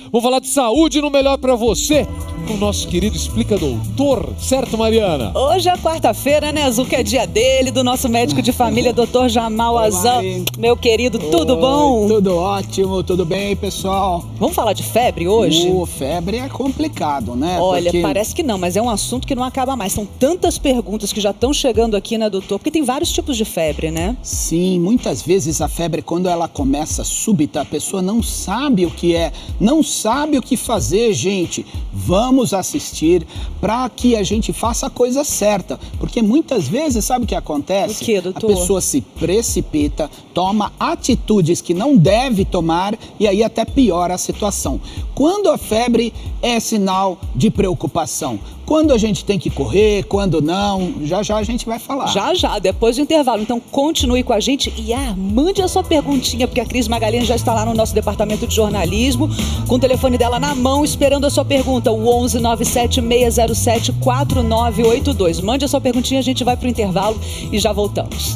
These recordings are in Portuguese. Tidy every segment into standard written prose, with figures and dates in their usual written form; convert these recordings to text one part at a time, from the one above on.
Vamos falar de saúde no Melhor Pra Você com o nosso querido Explica Doutor, certo, Mariana? Hoje é quarta-feira, né, Azul, que é dia dele, do nosso médico de família, Dr. Jamal Azan. Meu querido, tudo bom? Tudo ótimo, tudo bem, pessoal? Vamos falar de febre hoje? Febre é complicado, né? Olha, parece que não, mas é um assunto que não acaba mais. São tantas perguntas que já estão chegando aqui, né, doutor? Porque tem vários tipos de febre, né? Sim, muitas vezes a febre, quando ela começa súbita, a pessoa não sabe o que é, não sabe o que fazer, gente. Vamos assistir para que a gente faça a coisa certa, porque muitas vezes, sabe o que acontece? O quê, doutor? A pessoa se precipita, toma atitudes que não deve tomar e aí até piora a situação. Quando a febre é sinal de preocupação, quando a gente tem que correr, quando não, já a gente vai falar. Já, depois do intervalo. Então continue com a gente e mande a sua perguntinha, porque a Cris Magalhães já está lá no nosso departamento de jornalismo, com o telefone dela na mão, esperando a sua pergunta, o 11 97 607 4982. Mande a sua perguntinha, a gente vai para o intervalo e já voltamos.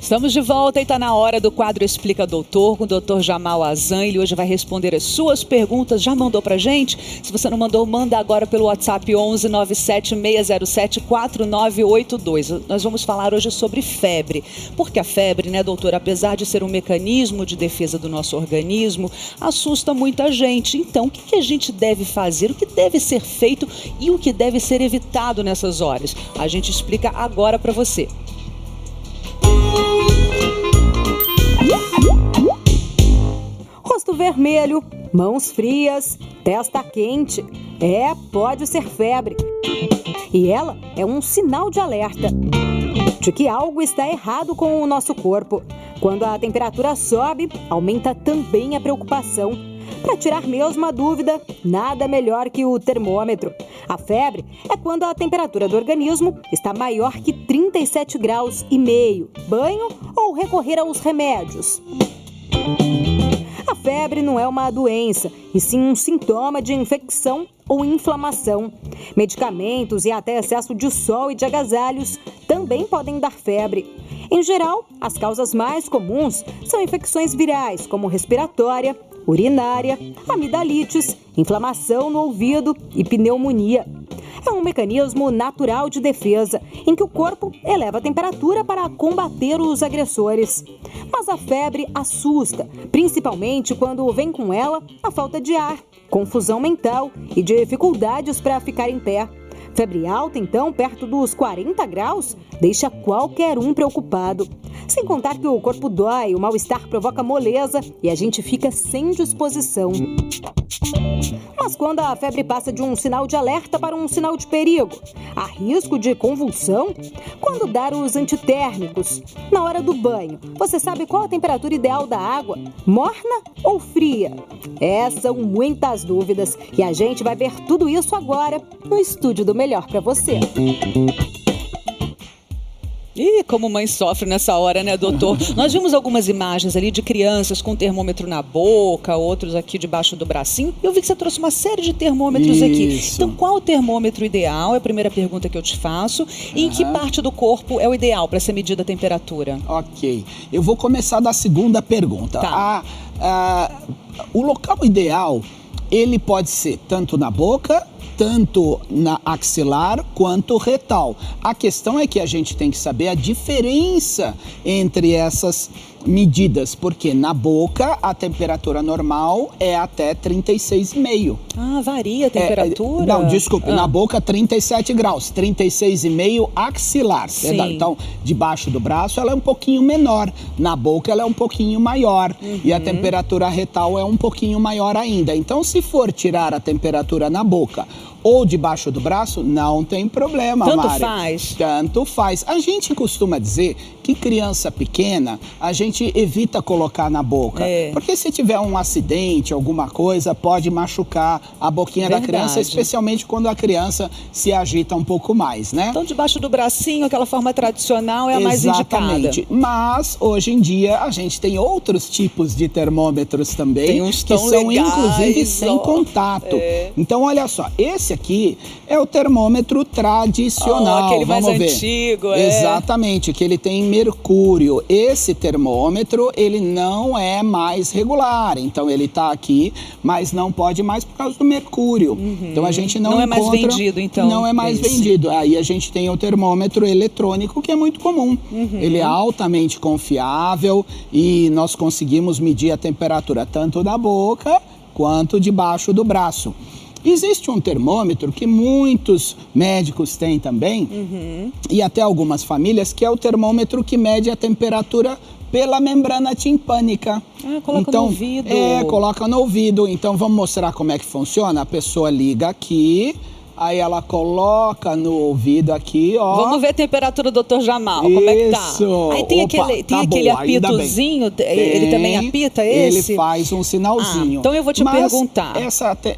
Estamos de volta e está na hora do quadro Explica Doutor, com o Dr. Jamal Azan. Ele hoje vai responder as suas perguntas. Já mandou pra gente? Se você não mandou, manda agora pelo WhatsApp 11 97 607 4982. Nós vamos falar hoje sobre febre. Porque a febre, né, doutor, apesar de ser um mecanismo de defesa do nosso organismo, assusta muita gente. Então, o que a gente deve fazer? O que deve ser feito e o que deve ser evitado nessas horas? A gente explica agora para você. Rosto vermelho, mãos frias, testa quente. Pode ser febre. E ela é um sinal de alerta de que algo está errado com o nosso corpo. Quando a temperatura sobe, aumenta também a preocupação. Para tirar mesmo a dúvida, nada melhor que o termômetro. A febre é quando a temperatura do organismo está maior que 37 graus e meio. Banho ou recorrer aos remédios. A febre não é uma doença, e sim um sintoma de infecção ou inflamação. Medicamentos e até excesso de sol e de agasalhos também podem dar febre. Em geral, as causas mais comuns são infecções virais, como respiratória, urinária, amidalites, inflamação no ouvido e pneumonia. É um mecanismo natural de defesa, em que o corpo eleva a temperatura para combater os agressores. Mas a febre assusta, principalmente quando vem com ela a falta de ar, confusão mental e dificuldades para ficar em pé. Febre alta, então, perto dos 40 graus, deixa qualquer um preocupado. Sem contar que o corpo dói, o mal-estar provoca moleza e a gente fica sem disposição. Mas quando a febre passa de um sinal de alerta para um sinal de perigo, há risco de convulsão? Quando dar os antitérmicos? Na hora do banho, você sabe qual a temperatura ideal da água? Morna ou fria? São muitas dúvidas e a gente vai ver tudo isso agora no estúdio do Melhor Pra Você. Ih, como mãe sofre nessa hora, né, doutor? Nós vimos algumas imagens ali de crianças com termômetro na boca, outros aqui debaixo do bracinho. Eu vi que você trouxe uma série de termômetros aqui. Então, qual o termômetro ideal? É a primeira pergunta que eu te faço. E em que parte do corpo é o ideal para ser medida a temperatura? Ok. Eu vou começar da segunda pergunta. Tá. O local ideal, ele pode ser tanto na boca, tanto na axilar quanto retal. A questão é que a gente tem que saber a diferença entre essas medidas, porque na boca a temperatura normal é até 36,5. Varia a temperatura? Não, desculpe, na boca 37 graus, 36,5 axilar. Então, debaixo do braço ela é um pouquinho menor, na boca ela é um pouquinho maior e a temperatura retal é um pouquinho maior ainda. Então, se for tirar a temperatura na boca ou debaixo do braço, não tem problema, Mari. Tanto faz. Tanto faz. A gente costuma dizer que criança pequena, a gente evita colocar na boca. Porque se tiver um acidente, alguma coisa, pode machucar a boquinha da criança, especialmente quando a criança se agita um pouco mais, né? Então, debaixo do bracinho, aquela forma tradicional é a mais indicada. Exatamente. Mas, hoje em dia, a gente tem outros tipos de termômetros também, tem uns que são, legais, inclusive, sem contato. Então, olha só, esse esse aqui é o termômetro tradicional. Aquele mais Vamos ver. antigo, Exatamente, que ele tem mercúrio. Esse termômetro, ele não é mais regular. Então, ele está aqui, mas não pode mais por causa do mercúrio. Então, a gente não é encontra... mais vendido, então. Não é mais vendido. Aí, a gente tem o termômetro eletrônico, que é muito comum. Ele é altamente confiável e nós conseguimos medir a temperatura tanto da boca quanto debaixo do braço. Existe um termômetro que muitos médicos têm também, e até algumas famílias, que é o termômetro que mede a temperatura pela membrana timpânica. Coloca no ouvido. Coloca no ouvido. Então, vamos mostrar como é que funciona? A pessoa liga aqui, aí ela coloca no ouvido aqui, ó. Vamos ver a temperatura do Dr. Jamal, como é que tá? Aí tem aquele apitozinho, ele também apita esse? Ele faz um sinalzinho. Então eu vou te perguntar.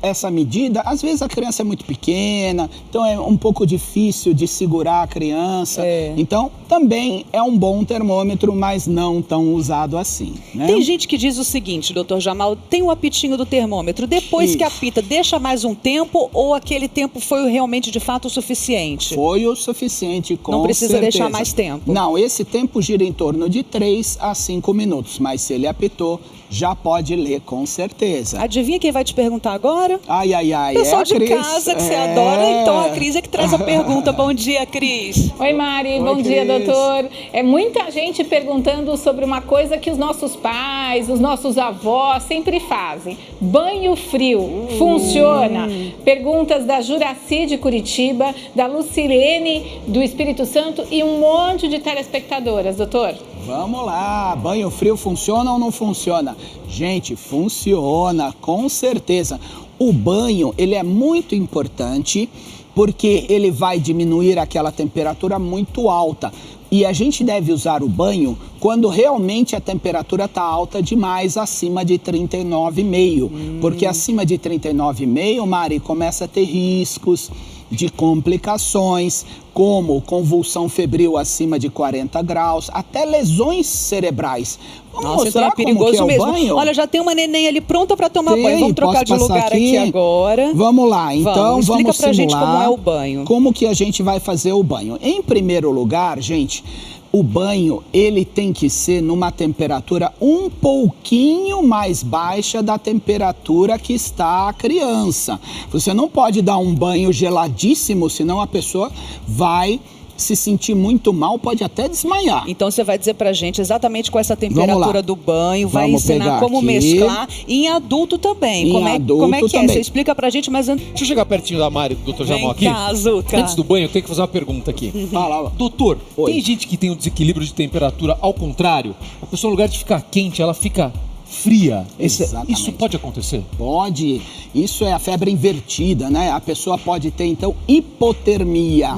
Essa medida, às vezes a criança é muito pequena, então é um pouco difícil de segurar a criança. Então, também é um bom termômetro, mas não tão usado assim, né? Tem gente que diz o seguinte, Dr. Jamal, tem o apitinho do termômetro, depois que apita, deixa mais um tempo ou aquele tempo foi realmente, de fato, o suficiente? Foi o suficiente, com certeza. Não precisa deixar mais tempo? Não, esse tempo gira em torno de 3 a 5 minutos, mas se ele apitou, já pode ler, com certeza. Adivinha quem vai te perguntar agora? Ai. Pessoal de casa, que você adora, então a Cris é que traz a pergunta. Bom dia, Cris. Oi, Mari. Bom dia, doutor. É muita gente perguntando sobre uma coisa que os nossos pais, os nossos avós sempre fazem. Banho frio, funciona? Perguntas da Juraci de Curitiba, da Lucilene do Espírito Santo e um monte de telespectadoras, doutor. Vamos lá, banho frio funciona ou não funciona? Gente, funciona, com certeza. O banho, ele é muito importante porque ele vai diminuir aquela temperatura muito alta. E a gente deve usar o banho quando realmente a temperatura está alta demais, acima de 39,5. Porque acima de 39,5, Mari, começa a ter riscos de complicações, como convulsão febril acima de 40 graus, até lesões cerebrais. Nossa, então é perigoso mesmo. Banho? Olha, já tem uma neném ali pronta para tomar banho. Vamos trocar de lugar aqui agora. Vamos lá, então Explica pra gente simular como é o banho. Como que a gente vai fazer o banho. Em primeiro lugar, gente, o banho, ele tem que ser numa temperatura um pouquinho mais baixa da temperatura que está a criança. Você não pode dar um banho geladíssimo, senão a pessoa vai se sentir muito mal, pode até desmaiar. Então você vai dizer pra gente exatamente com essa temperatura do banho, vai Vamos ensinar como aqui. mesclar e em adulto também. Como é que também. Você explica pra gente, mas antes... Deixa eu chegar pertinho da Mari, do Dr. Jamal aqui. Azuca. Antes do banho, eu tenho que fazer uma pergunta aqui. Fala. Doutor, Oi. tem gente que tem um desequilíbrio de temperatura ao contrário? A pessoa, no lugar de ficar quente, ela fica fria. Exatamente. Isso pode acontecer? Pode. Isso é a febre invertida, né? A pessoa pode ter, então, hipotermia.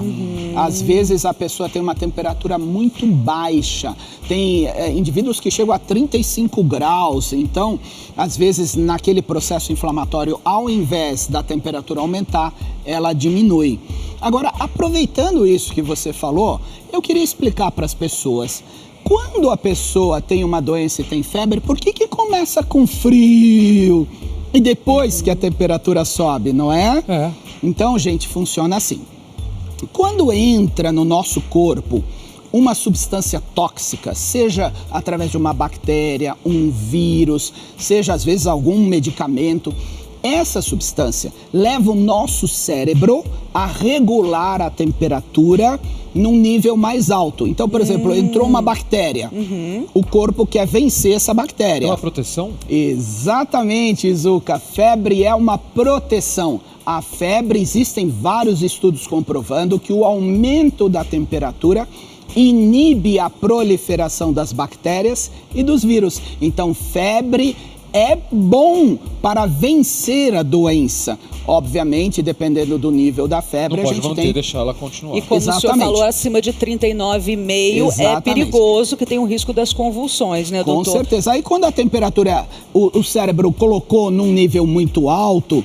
Às vezes a pessoa tem uma temperatura muito baixa. Tem indivíduos que chegam a 35 graus. Então, às vezes, naquele processo inflamatório, ao invés da temperatura aumentar, ela diminui. Agora, aproveitando isso que você falou, eu queria explicar para as pessoas. Quando a pessoa tem uma doença e tem febre, por que começa com frio e depois que a temperatura sobe, não é? Então, gente, funciona assim. Quando entra no nosso corpo uma substância tóxica, seja através de uma bactéria, um vírus, seja às vezes algum medicamento, essa substância leva o nosso cérebro a regular a temperatura num nível mais alto. Então, por exemplo, entrou uma bactéria, o corpo quer vencer essa bactéria. É uma proteção? Exatamente, Zuca. Febre é uma proteção. A febre, existem vários estudos comprovando que o aumento da temperatura inibe a proliferação das bactérias e dos vírus. Então, febre é bom para vencer a doença. Obviamente, dependendo do nível da febre, não a gente pode tem... deixar ela continuar. E como o senhor falou, acima de 39,5 é perigoso, que tem o risco das convulsões, né, doutor? Com certeza. Aí quando a temperatura, o cérebro colocou num nível muito alto,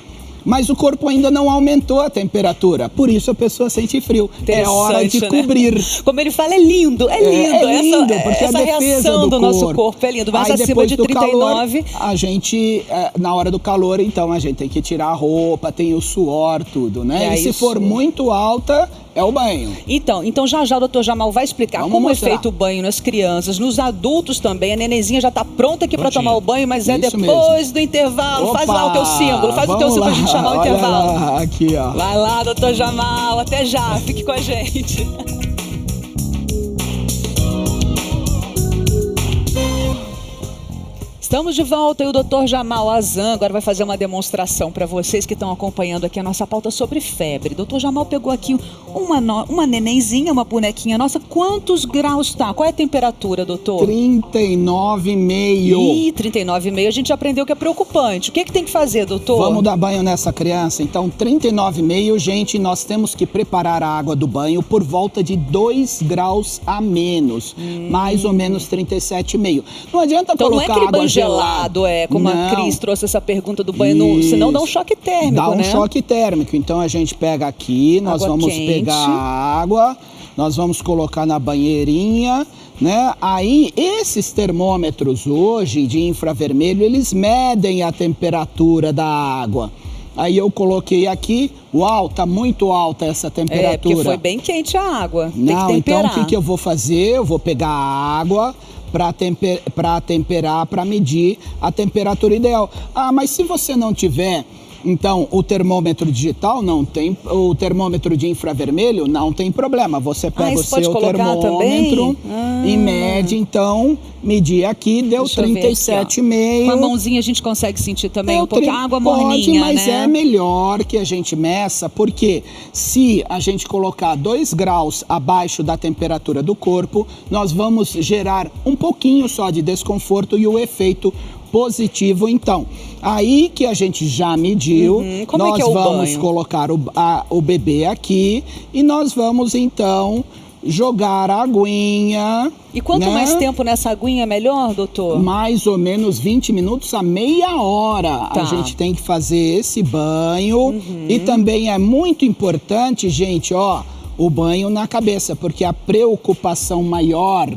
mas o corpo ainda não aumentou a temperatura, por isso a pessoa sente frio. É hora de cobrir. Né? Como ele fala, é lindo, é lindo. É lindo, porque essa a defesa reação do nosso corpo é lindo, mas aí, acima de 39... Calor, a gente, na hora do calor, então, a gente tem que tirar a roupa, tem o suor, tudo, né? E se for muito alta, é o banho. Então já o doutor Jamal vai explicar como é feito o banho nas crianças, nos adultos também. A nenenzinha já está pronta aqui para tomar o banho, mas é depois do intervalo. Opa, faz lá o teu símbolo, faz o teu símbolo pra gente chamar o intervalo. Lá, aqui, ó. Vai lá, doutor Jamal, até já, fique com a gente. Estamos de volta e o Dr. Jamal Azan agora vai fazer uma demonstração para vocês que estão acompanhando aqui a nossa pauta sobre febre. Dr. Jamal pegou aqui uma nenenzinha, uma bonequinha nossa. Quantos graus tá? Qual é a temperatura, doutor? 39,5. Ih, 39,5. A gente aprendeu que é preocupante. O que tem que fazer, doutor? Vamos dar banho nessa criança? Então, 39,5, gente, nós temos que preparar a água do banho por volta de 2 graus a menos. Mais ou menos 37,5. Não adianta então, colocar não é aquele água banho gelado, como a Cris trouxe essa pergunta do banho, senão dá um choque térmico, dá um né? choque térmico. Então a gente pega aqui, nós vamos pegar a água, nós vamos colocar na banheirinha, né? Aí esses termômetros hoje de infravermelho, eles medem a temperatura da água. Aí eu coloquei aqui, uau, tá muito alta essa temperatura. É, porque foi bem quente a água, tem que temperar. Então o que eu vou fazer? Eu vou pegar a água para temperar, para medir a temperatura ideal. Ah, mas se você não tiver, então, o termômetro digital não tem, o termômetro de infravermelho não tem problema. Você pega o seu termômetro e mede, então, medir aqui, deu 37,5. Com a mãozinha a gente consegue sentir também um pouco a água morninha, mas né? É melhor que a gente meça, porque se a gente colocar 2 graus abaixo da temperatura do corpo, nós vamos gerar um pouquinho só de desconforto e o efeito positivo. Então, aí que a gente já mediu, nós vamos colocar o bebê aqui e nós vamos então jogar a aguinha. E quanto mais tempo nessa aguinha, melhor, doutor? Mais ou menos 20 minutos a meia hora. A gente tem que fazer esse banho. E também é muito importante, gente, o banho na cabeça, porque a preocupação maior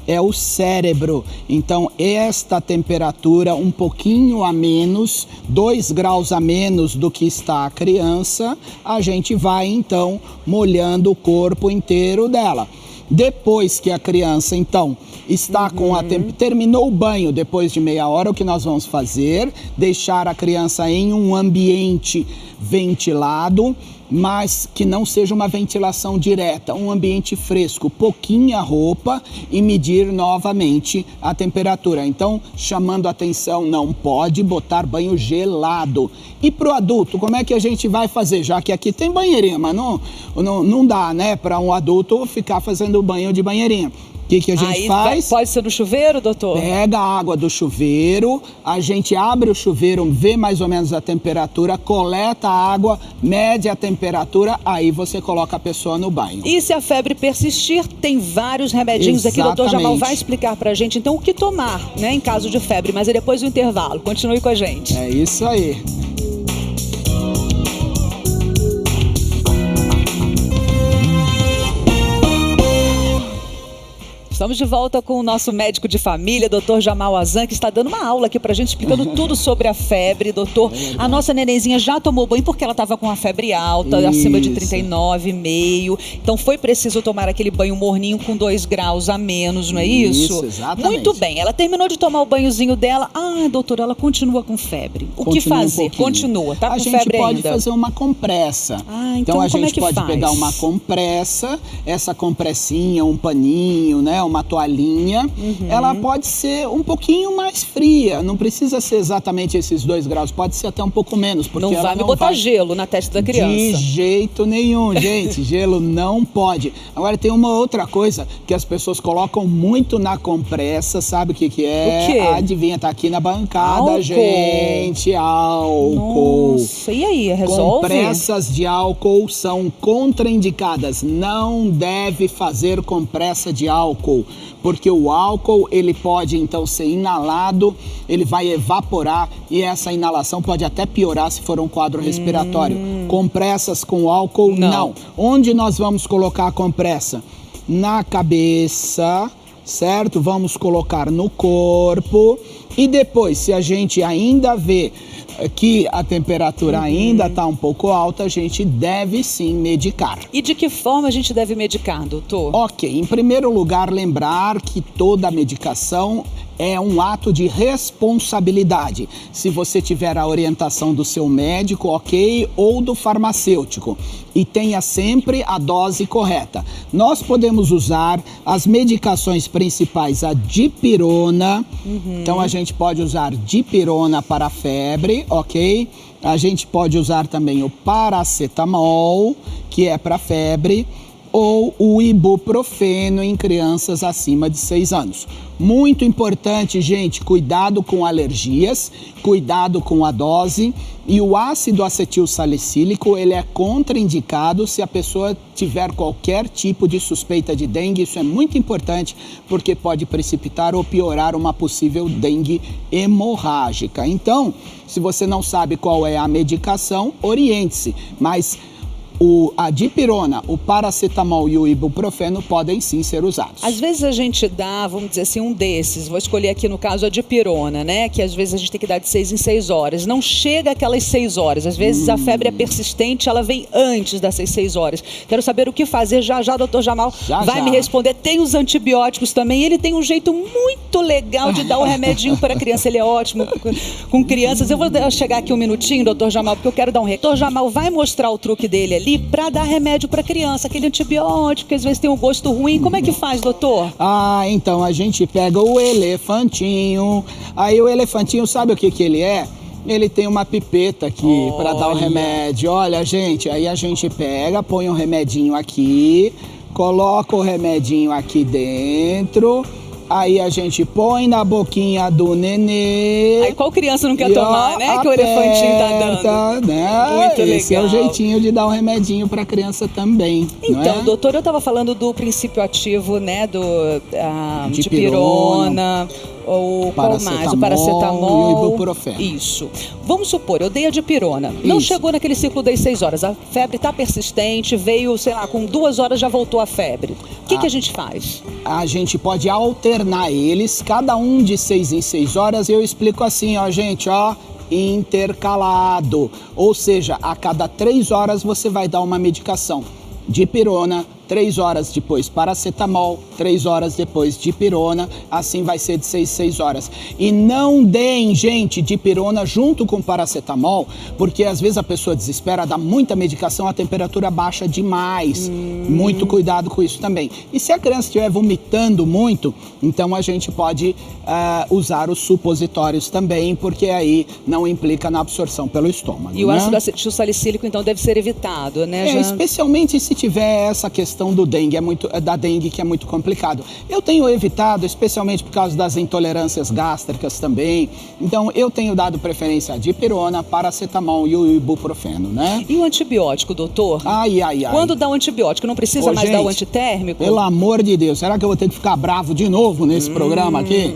é o cérebro. Então, esta temperatura um pouquinho a menos, 2 graus a menos do que está a criança, a gente vai, então, molhando o corpo inteiro dela. Depois que a criança, então, está com terminou o banho, depois de meia hora, o que nós vamos fazer? Deixar a criança em um ambiente ventilado, mas que não seja uma ventilação direta, um ambiente fresco, pouquinha roupa e medir novamente a temperatura. Então, chamando a atenção, não pode botar banho gelado. E para o adulto, como é que a gente vai fazer? Já que aqui tem banheirinha, mas não dá, né, para um adulto ficar fazendo banho de banheirinha. O que a gente faz? Pode ser no chuveiro, doutor? Pega a água do chuveiro, a gente abre o chuveiro, vê mais ou menos a temperatura, coleta a água, mede a temperatura, aí você coloca a pessoa no banho. E se a febre persistir, tem vários remedinhos aqui, o doutor Jamal vai explicar pra gente, então, o que tomar, né, em caso de febre, mas é depois do intervalo. Continue com a gente. É isso aí. Estamos de volta com o nosso médico de família, Dr. Jamal Azan, que está dando uma aula aqui pra gente, explicando tudo sobre a febre, doutor. A nossa nenenzinha já tomou banho porque ela estava com a febre alta, acima de 39,5. Então foi preciso tomar aquele banho morninho com 2 graus a menos, não é isso? Isso, exatamente. Muito bem, ela terminou de tomar o banhozinho dela. Ah, doutora, ela continua com febre. O que fazer? Continua, tá com febre ainda. A gente pode fazer uma compressa. Então a gente pode pegar uma compressa, essa compressinha, um paninho, né? Uma toalhinha, ela pode ser um pouquinho mais fria, não precisa ser exatamente esses 2 graus, pode ser até um pouco menos. Porque não vai me botar gelo na testa da criança. De jeito nenhum, gente, gelo não pode. Agora tem uma outra coisa que as pessoas colocam muito na compressa, sabe o que é? O quê? Adivinha, tá aqui na bancada, gente, álcool. Nossa, e aí, resolve? Compressas de álcool são contraindicadas, não deve fazer compressa de álcool. álcool, porque o álcool ele pode então ser inalado, ele vai evaporar e essa inalação pode até piorar se for um quadro respiratório. Compressas com álcool, não. Onde nós vamos colocar a compressa? Na cabeça, certo? Vamos colocar no corpo e depois, se a gente ainda vê que a temperatura ainda está um pouco alta, a gente deve sim medicar. E de que forma a gente deve medicar, doutor? Ok, em primeiro lugar, lembrar que toda medicação é um ato de responsabilidade. Se você tiver a orientação do seu médico, ok, ou do farmacêutico. E tenha sempre a dose correta. Nós podemos usar as medicações principais, a dipirona. Então a gente pode usar dipirona para a febre, ok? A gente pode usar também o paracetamol, que é para febre, ou o ibuprofeno em crianças acima de 6 anos. Muito importante, gente, cuidado com alergias, cuidado com a dose. E o ácido acetil salicílico, ele é contraindicado se a pessoa tiver qualquer tipo de suspeita de dengue. Isso é muito importante porque pode precipitar ou piorar uma possível dengue hemorrágica. Então, se você não sabe qual é a medicação, oriente-se. Mas a dipirona, o paracetamol e o ibuprofeno podem sim ser usados. Às vezes a gente dá, vamos dizer assim, um desses. Vou escolher aqui no caso a dipirona, né? Que às vezes a gente tem que dar de 6 em 6 horas. Não chega aquelas 6 horas. Às vezes a febre é persistente, ela vem antes dessas 6 horas. Quero saber o que fazer. Já, doutor Jamal vai me responder. Tem os antibióticos também. Ele tem um jeito muito legal de dar o remedinho para a criança. Ele é ótimo com crianças. Eu vou chegar aqui um minutinho, doutor Jamal, porque eu quero dar um recado. Doutor Jamal vai mostrar o truque dele ali para dar remédio para criança, aquele antibiótico que às vezes tem um gosto ruim. Como é que faz, doutor? Então a gente pega o elefantinho. Aí o elefantinho, sabe o que ele é? Ele tem uma pipeta aqui para dar o remédio. Olha, gente, aí a gente pega, põe um remedinho aqui, coloca o remedinho aqui dentro. Aí a gente põe na boquinha do nenê. Aí qual criança não quer tomar, né? Que o elefantinho tá dando. Né? Muito legal. Esse é o jeitinho de dar um remedinho pra criança também. Então, doutor, eu tava falando do princípio ativo, né? Do dipirona. Ou qual mais? O paracetamol e o ibuprofeno. Isso. Vamos supor, eu dei a dipirona. Não chegou naquele ciclo das 6 horas. A febre está persistente, veio, sei lá, com 2 horas já voltou a febre. O que a gente faz? A gente pode alternar eles, cada um de 6 em 6 horas. Eu explico assim, ó, gente, ó, intercalado. Ou seja, a cada 3 horas você vai dar uma medicação. Dipirona, 3 horas depois paracetamol, 3 horas depois dipirona, assim vai ser de 6 em 6 horas. E não deem, gente, dipirona junto com paracetamol, porque às vezes a pessoa desespera, dá muita medicação, a temperatura baixa demais. Muito cuidado com isso também. E se a criança estiver vomitando muito, então a gente pode usar os supositórios também, porque aí não implica na absorção pelo estômago. E o ácido acetil salicílico, então, deve ser evitado, né? Especialmente se tiver essa questão do dengue, da dengue, que é muito complicado. Eu tenho evitado, especialmente por causa das intolerâncias gástricas também. Então, eu tenho dado preferência a dipirona, paracetamol e o ibuprofeno, né? E o antibiótico, doutor? Ai. Quando dá o antibiótico, não precisa mais dar o antitérmico? Pelo amor de Deus, será que eu vou ter que ficar bravo de novo nesse programa aqui?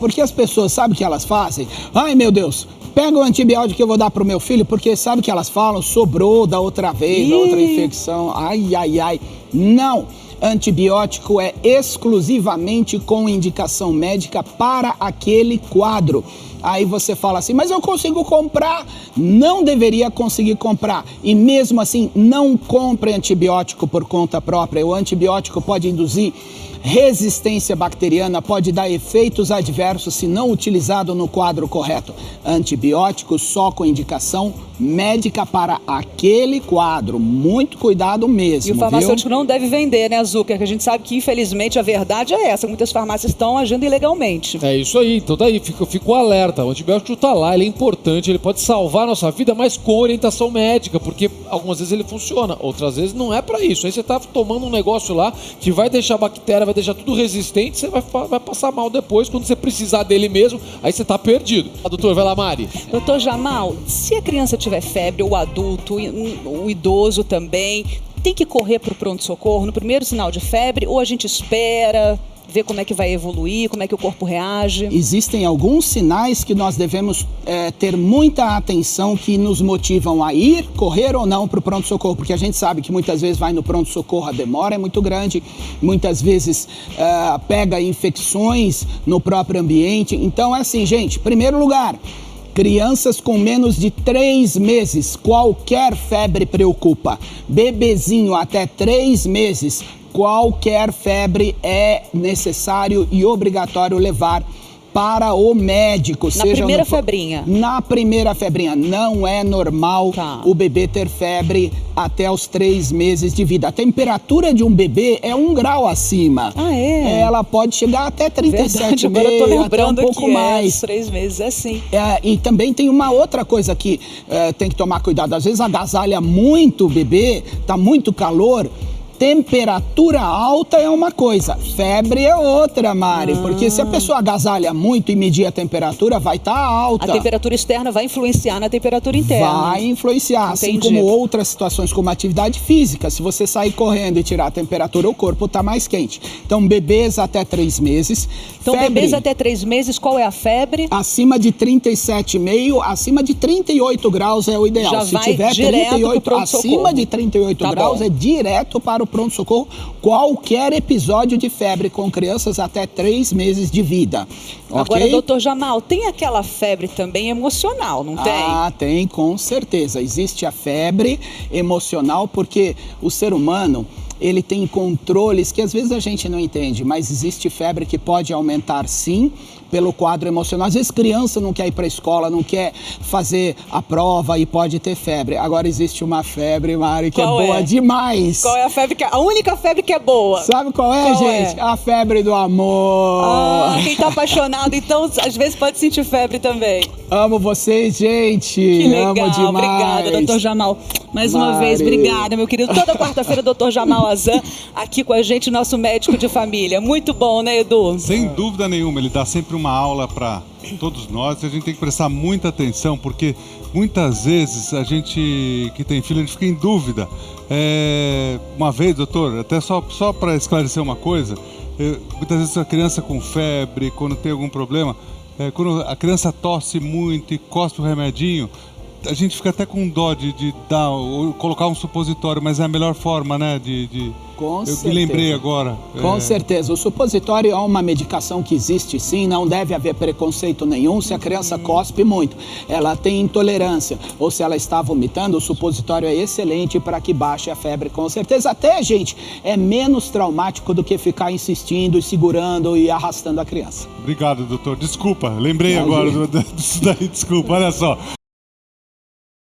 Porque as pessoas, sabem o que elas fazem? Ai, meu Deus, pega o antibiótico que eu vou dar pro meu filho, porque sabe o que elas falam? Sobrou da outra vez, da outra infecção. Ai. Não, antibiótico é exclusivamente com indicação médica para aquele quadro. Aí você fala assim, mas eu consigo comprar? Não deveria conseguir comprar. E mesmo assim, não compre antibiótico por conta própria. O antibiótico pode induzir resistência bacteriana, pode dar efeitos adversos se não utilizado no quadro correto. Antibiótico só com indicação médica para aquele quadro. Muito cuidado mesmo, E o farmacêutico não deve vender, né, Zucker? Que a gente sabe que, infelizmente, a verdade é essa. Muitas farmácias estão agindo ilegalmente. É isso aí. Então daí fica o alerta. O antibiótico está lá, ele é importante, ele pode salvar a nossa vida, mas com orientação médica, porque algumas vezes ele funciona, outras vezes não é para isso. Aí você tá tomando um negócio lá que vai deixar a bactéria, vai deixar tudo resistente, você vai passar mal depois, quando você precisar dele mesmo, aí você tá perdido. Doutor, vai lá, Mari. Doutor Jamal, se a criança tiver febre, o adulto, o idoso também, tem que correr para o pronto-socorro no primeiro sinal de febre ou a gente espera? ver como é que vai evoluir, como é que o corpo reage? Existem alguns sinais que nós devemos ter muita atenção, que nos motivam a ir, correr ou não para o pronto-socorro, porque a gente sabe que muitas vezes vai no pronto-socorro, a demora é muito grande, muitas vezes pega infecções no próprio ambiente. Então é assim, gente, primeiro lugar, crianças com menos de 3 meses, qualquer febre preocupa. Bebezinho até 3 meses, qualquer febre é necessário e obrigatório levar para o médico. Na primeira febrinha? Na primeira febrinha. Não é normal o bebê ter febre até os 3 meses de vida. A temperatura de um bebê é 1 grau acima. Ah, é? Ela pode chegar até 37,5, agora eu tô lembrando até um pouco mais. 3 meses, é sim. E também tem uma outra coisa que tem que tomar cuidado. Às vezes agasalha muito o bebê, tá muito calor. Temperatura alta é uma coisa, febre é outra, Mari. Porque se a pessoa agasalha muito e medir a temperatura, vai estar alta. A temperatura externa vai influenciar na temperatura interna. Vai influenciar, assim como outras situações, como atividade física. Se você sair correndo e tirar a temperatura, o corpo está mais quente. Então, bebês até 3 meses. Então, febre, bebês até 3 meses, qual é a febre? Acima de 37,5, acima de 38 graus é o ideal. Já Se vai tiver direto 38, pro pronto-socorro. acima de 38 graus, é direto para o pronto-socorro. Qualquer episódio de febre com crianças até 3 meses de vida. Agora, Okay? doutor Jamal, tem aquela febre também emocional, não tem? Ah, tem, com certeza. Existe a febre emocional porque o ser humano, ele tem controles que às vezes a gente não entende, mas existe febre que pode aumentar sim pelo quadro emocional. Às vezes criança não quer ir para a escola, não quer fazer a prova e pode ter febre. Agora existe uma febre, Mari, que Qual é boa demais. Qual é a febre a única febre que é boa? Sabe qual é, gente? A febre do amor. Ah, quem tá apaixonado, então, às vezes pode sentir febre também. Amo vocês, gente. Que legal, amo demais. obrigada, doutor Jamal. Mais uma vez, obrigada, meu querido. Toda quarta-feira, doutor Jamal Azan, aqui com a gente, nosso médico de família. Muito bom, né, Edu? Sem dúvida nenhuma, ele dá sempre uma aula para todos nós e a gente tem que prestar muita atenção, porque muitas vezes a gente que tem filho, a gente fica em dúvida. Uma vez, doutor, até só para esclarecer uma coisa, muitas vezes a criança com febre, quando tem algum problema, quando a criança tosse muito e cospe o remedinho, a gente fica até com dó de dar ou colocar um supositório, mas é a melhor forma, né? Eu me lembrei agora. Com certeza. O supositório é uma medicação que existe sim, não deve haver preconceito nenhum. Se a criança cospe muito, ela tem intolerância, ou se ela está vomitando, o supositório é excelente para que baixe a febre, com certeza. Até, gente, é menos traumático do que ficar insistindo, segurando e arrastando a criança. Obrigado, doutor. Desculpa, lembrei agora disso daí, desculpa. Olha só,